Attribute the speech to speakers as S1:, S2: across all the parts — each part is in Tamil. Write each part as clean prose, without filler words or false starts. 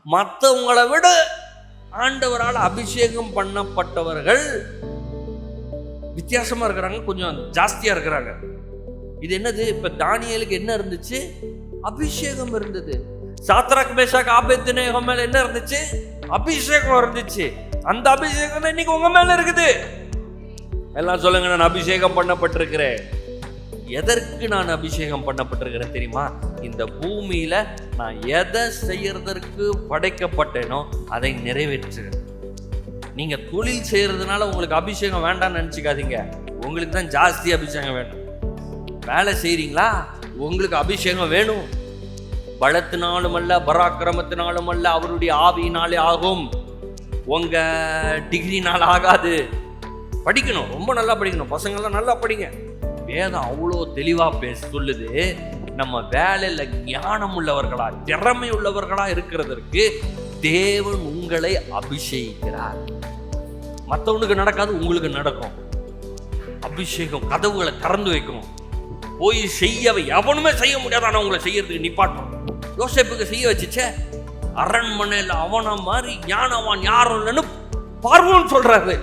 S1: மற்றவங்களை விட ஆண்டவரால் அபிஷேகம் பண்ணப்பட்டவர்கள் வித்தியாசமா இருக்கிறாங்க, கொஞ்சம் ஜாஸ்தியா இருக்கிறாங்க. இது என்னது? இப்ப தானியேலுக்கு என்ன இருந்துச்சு? அபிஷேகம் இருந்தது. சாத்ராக் மேஷாக் ஆபேத்நேகோ மேல என்ன இருந்துச்சு? அபிஷேகம் இருந்துச்சு. அந்த அபிஷேகம் இன்னைக்கு உங்க மேல இருக்குது. எல்லாம் சொல்லுங்க, நான் அபிஷேகம் பண்ணப்பட்டிருக்கிறேன். எதற்கு நான் அபிஷேகம் பண்ணப்பட்டிருக்கிறேன் தெரியுமா? இந்த பூமியில நான் எதை செய்யறதற்கு படைக்கப்பட்டேனோ அதை நிறைவேற்று. நீங்க தொழில் செய்யறதுனால உங்களுக்கு அபிஷேகம் வேண்டாம்னு நினைச்சுக்காதீங்க. உங்களுக்கு தான் ஜாஸ்தி அபிஷேகம் வேணும். வேலை செய்றீங்களா? உங்களுக்கு அபிஷேகம் வேணும். பலத்தினாலும் அல்ல, பராக்கிரமத்தினாலும் அல்ல, அவருடைய ஆவியினாலே ஆகும். உங்க டிகிரினால ஆகாது. படிக்கணும், ரொம்ப நல்லா படிக்கணும். பசங்கள்லாம் நல்லா படிங்க. வேதம் அவ்வளோ தெளிவா சொல்லுது. நம்ம வேலையில ஞானம் உள்ளவர்களா, திறமை உள்ளவர்களா இருக்கிறதற்கு தேவன் உங்களை அபிஷேகிக்கிறார். மற்றவனுக்கு நடக்காது, உங்களுக்கு நடக்கும். அபிஷேகம் கதவுகளை திறந்து வைக்கும். போய் செய்யவை எவனுமே செய்ய முடியாது, ஆனா உங்களை செய்யறதுக்கு நிப்பாட்டும். யோசேப்புக்கு செய்ய வச்சுச்சே, அரண்மனையில் அவன மாதிரி ஞானவான் யாரும் இல்லைன்னு பார்வோன் சொல்றாரு.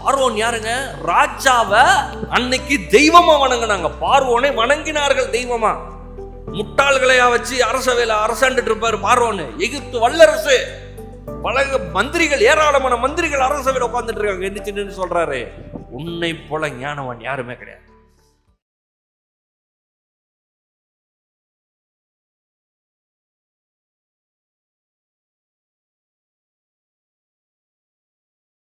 S1: பார்வோன் யாருங்க? ராஜாவை அன்னைக்கு தெய்வமா வணங்கினாங்க. பார்வோனை வணங்கினார்கள் தெய்வமா. முட்டாள்களையா வச்சு அரசவையில அரசாண்டுட்டு இருப்பாரு பார்வோன். எகிப்து வல்லரசு, பல மந்திரிகள், ஏராளமான மந்திரிகள் அரசவையில உட்கார்ந்துட்டு இருக்காங்க. என்ன சொல்றாரு? உன்னை போல ஞானவான் யாருமே கிடையாது.